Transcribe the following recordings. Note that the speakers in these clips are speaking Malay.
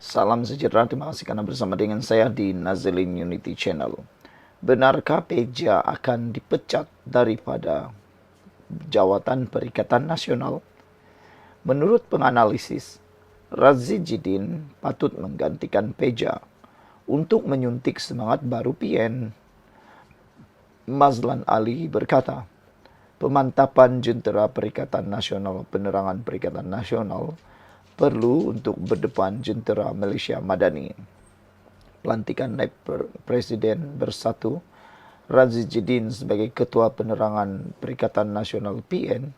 Salam sejahtera, terima kasih karena bersama dengan saya di Nazilin Unity Channel. Benarkah Peja akan dipecat daripada jawatan Perikatan Nasional? Menurut penganalisis, Razi Jidin patut menggantikan Peja untuk menyuntik semangat baru PN. Mazlan Ali berkata, pemantapan Jentera Perikatan Nasional Penerangan Perikatan Nasional perlu untuk berdepan Jentera Malaysia Madani. Pelantikan naib Presiden Bersatu Razi Jidin sebagai Ketua Penerangan Perikatan Nasional PN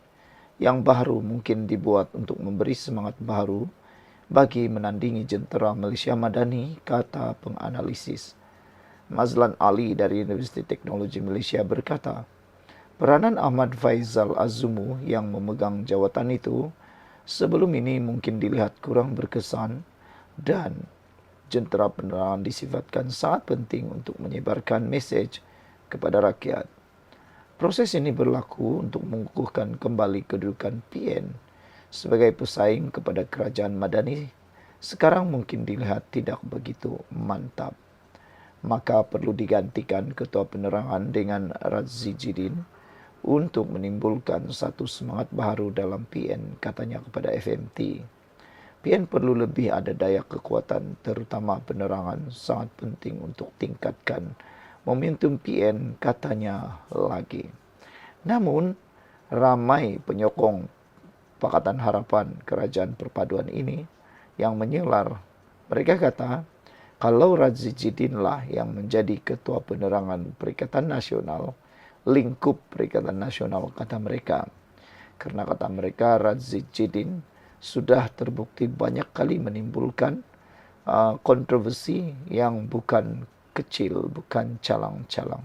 yang baru mungkin dibuat untuk memberi semangat baru bagi menandingi Jentera Malaysia Madani, kata penganalisis. Mazlan Ali dari Universiti Teknologi Malaysia berkata, peranan Ahmad Faizal Azumu yang memegang jawatan itu sebelum ini mungkin dilihat kurang berkesan dan Jentera penerangan disifatkan sangat penting untuk menyebarkan mesej kepada rakyat. Proses ini berlaku untuk mengukuhkan kembali kedudukan PN sebagai pesaing kepada kerajaan Madani. Sekarang mungkin dilihat tidak begitu mantap. Maka perlu digantikan Ketua Penerangan dengan Razi Jidin untuk menimbulkan satu semangat baru dalam PN, katanya kepada FMT. PN perlu lebih ada daya kekuatan, terutama penerangan sangat penting untuk tingkatkan momentum PN, katanya lagi. Namun, ramai penyokong Pakatan Harapan Kerajaan Perpaduan ini yang menyelar. Mereka kata, kalau Razi Jidin lah yang menjadi Ketua Penerangan Perikatan Nasional, lingkup Perikatan Nasional, kata mereka. Karena kata mereka, Razi Jidin sudah terbukti banyak kali menimbulkan kontroversi yang bukan kecil, bukan calang-calang.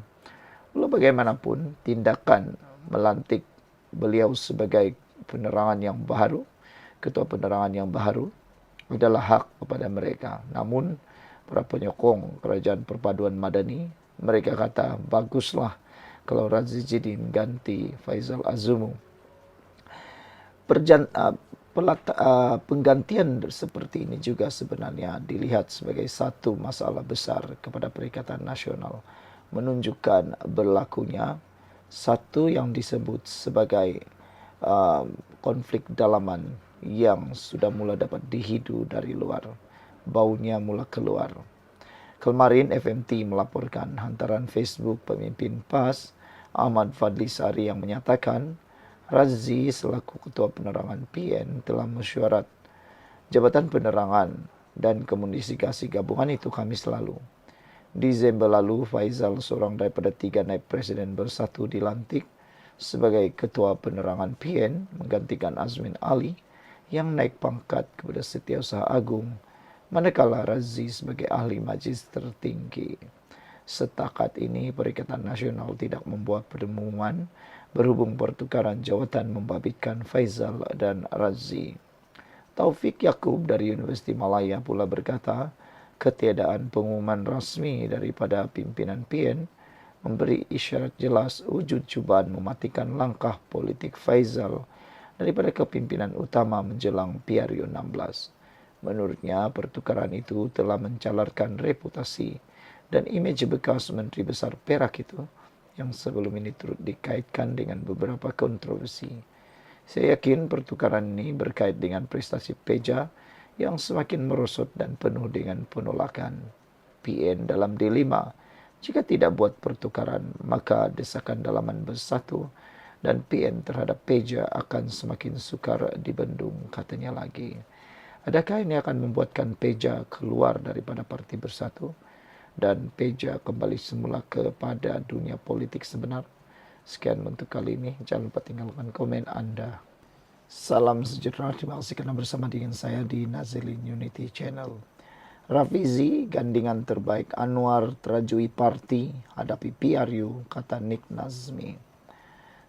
Walau bagaimanapun, tindakan melantik beliau sebagai penerangan yang baru, Ketua Penerangan yang baru, adalah hak kepada mereka. Namun, para penyokong Kerajaan Perpaduan Madani, mereka kata, baguslah kalau Razi Jidin ganti Faizal Azumu. Penggantian seperti ini juga sebenarnya dilihat sebagai satu masalah besar kepada Perikatan Nasional, menunjukkan berlakunya satu yang disebut sebagai konflik dalaman yang sudah mula dapat dihidu dari luar, baunya mula keluar. Kemarin FMT melaporkan hantaran Facebook pemimpin PAS Ahmad Fadli Sari yang menyatakan Razi selaku Ketua Penerangan PN telah mesyuarat Jabatan Penerangan dan Komunikasi Gabungan itu Khamis lalu. Desember lalu, Faizal, seorang daripada 3 naib Presiden Bersatu, dilantik sebagai Ketua Penerangan PN menggantikan Azmin Ali yang naik pangkat kepada Setiausaha Agung, manakala Razi sebagai Ahli Majlis Tertinggi. Setakat ini, Perikatan Nasional tidak membuat pengumuman berhubung pertukaran jawatan membabitkan Faizal dan Razi. Taufik Yaakob dari Universiti Malaya pula berkata, ketiadaan pengumuman rasmi daripada pimpinan PN memberi isyarat jelas wujud cubaan mematikan langkah politik Faizal daripada kepimpinan utama menjelang PRU 16. Menurutnya, pertukaran itu telah mencalarkan reputasi dan imej bekas Menteri Besar Perak itu yang sebelum ini turut dikaitkan dengan beberapa kontroversi. Saya yakin pertukaran ini berkait dengan prestasi Peja yang semakin merosot dan penuh dengan penolakan. PN dalam dilema. Jika tidak buat pertukaran, maka desakan dalaman Bersatu dan PN terhadap Peja akan semakin sukar dibendung, katanya lagi. Adakah ini akan membuatkan Peja keluar daripada Parti Bersatu dan Peja kembali semula kepada dunia politik sebenar? Sekian untuk kali ini. Jangan lupa tinggalkan komen Anda. Salam sejahtera. Terima kasih karena bersama dengan saya di Nazilin Unity Channel. Rafizi, gandingan terbaik Anwar terajui parti hadapi PRU, kata Nick Nazmi.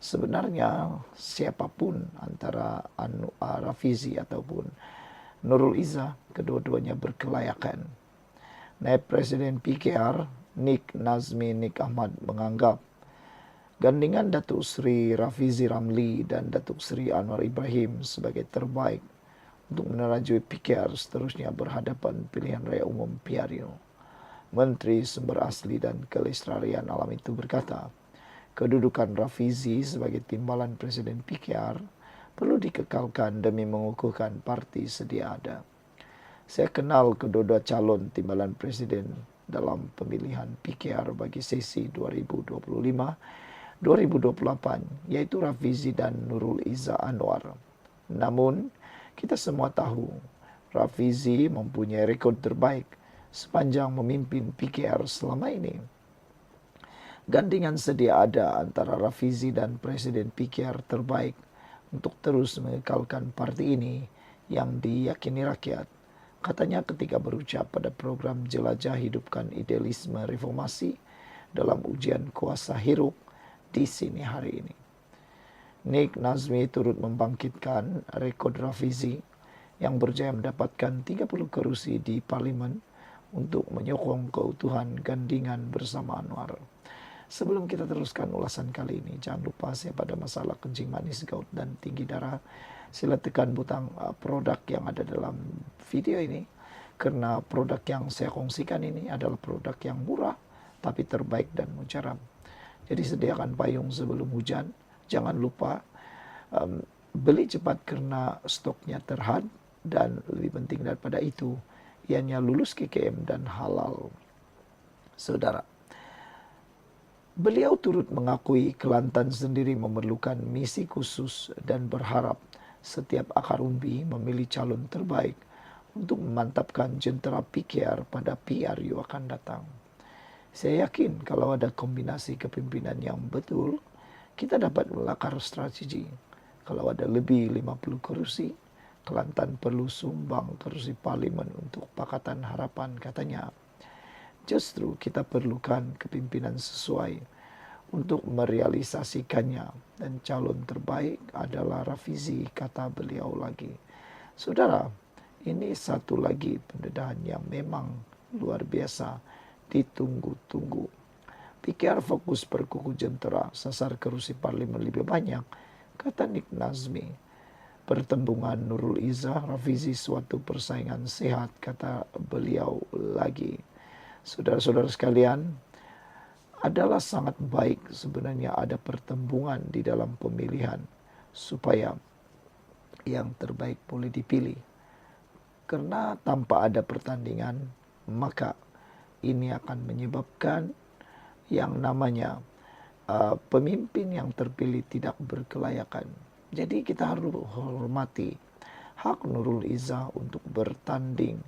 Sebenarnya siapapun antara Rafizi ataupun Nurul Izzah, kedua-duanya berkelayakan. Naib Presiden PKR Nick Nazmi Nick Ahmad menganggap gandingan Datuk Seri Rafizi Ramli dan Datuk Seri Anwar Ibrahim sebagai terbaik untuk menerajui PKR seterusnya berhadapan pilihan raya umum PRU. Menteri Sumber Asli dan Kelestarian Alam itu berkata, kedudukan Rafizi sebagai timbalan Presiden PKR perlu dikekalkan demi mengukuhkan parti sedia ada. Saya kenal kedua-dua calon timbalan presiden dalam pemilihan PKR bagi sesi 2025-2028, yaitu Rafizi dan Nurul Izzah Anwar. Namun, kita semua tahu Rafizi mempunyai rekod terbaik sepanjang memimpin PKR selama ini. Gandingan sedia ada antara Rafizi dan Presiden PKR terbaik untuk terus mengekalkan parti ini yang diyakini rakyat. Katanya ketika berucap pada program Jelajah Hidupkan Idealisme Reformasi dalam ujian kuasa hiruk di sini hari ini. Nik Nazmi turut membangkitkan rekod Rafizi yang berjaya mendapatkan 30 kursi di parlimen untuk menyokong keutuhan gandingan bersama Anwar. Sebelum kita teruskan ulasan kali ini, jangan lupa saya pada masalah kencing manis, gout, dan tinggi darah, sila tekan butang produk yang ada dalam video ini. Karena produk yang saya kongsikan ini adalah produk yang murah, tapi terbaik dan mujarab. Jadi sediakan payung sebelum hujan. Jangan lupa beli cepat karena stoknya terhad. Dan lebih penting daripada itu, ianya lulus KKM dan halal. Saudara, beliau turut mengakui Kelantan sendiri memerlukan misi khusus dan berharap setiap akar umbi memilih calon terbaik untuk memantapkan jentera PKR pada PRU akan datang. Saya yakin kalau ada kombinasi kepimpinan yang betul, kita dapat melakar strategi. Kalau ada lebih 50 kursi, Kelantan perlu sumbang kursi parlimen untuk Pakatan Harapan, katanya. Justru kita perlukan kepimpinan sesuai untuk merealisasikannya, dan calon terbaik adalah Rafizi, kata beliau lagi. Saudara, ini satu lagi pendedahan yang memang luar biasa ditunggu-tunggu. PKR fokus perkuku jentera, sasar kursi parlimen lebih banyak, kata Nik Nazmi. Pertembungan Nurul Izzah, Rafizi suatu persaingan sehat, kata beliau lagi. Saudara-saudara sekalian, adalah sangat baik sebenarnya ada pertembungan di dalam pemilihan supaya yang terbaik boleh dipilih. Karena tanpa ada pertandingan, maka ini akan menyebabkan yang namanya pemimpin yang terpilih tidak berkelayakan. Jadi kita harus hormati hak Nurul Izzah untuk bertanding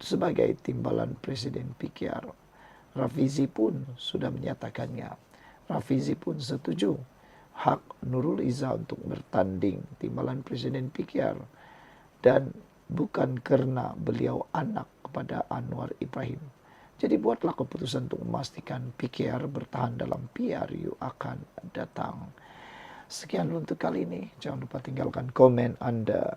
sebagai timbalan Presiden PKR. Rafizi pun sudah menyatakannya. Rafizi pun setuju hak Nurul Izzah untuk bertanding timbalan Presiden PKR. Dan bukan karena beliau anak kepada Anwar Ibrahim. Jadi buatlah keputusan untuk memastikan PKR bertahan dalam PRU akan datang. Sekian untuk kali ini. Jangan lupa tinggalkan komen Anda.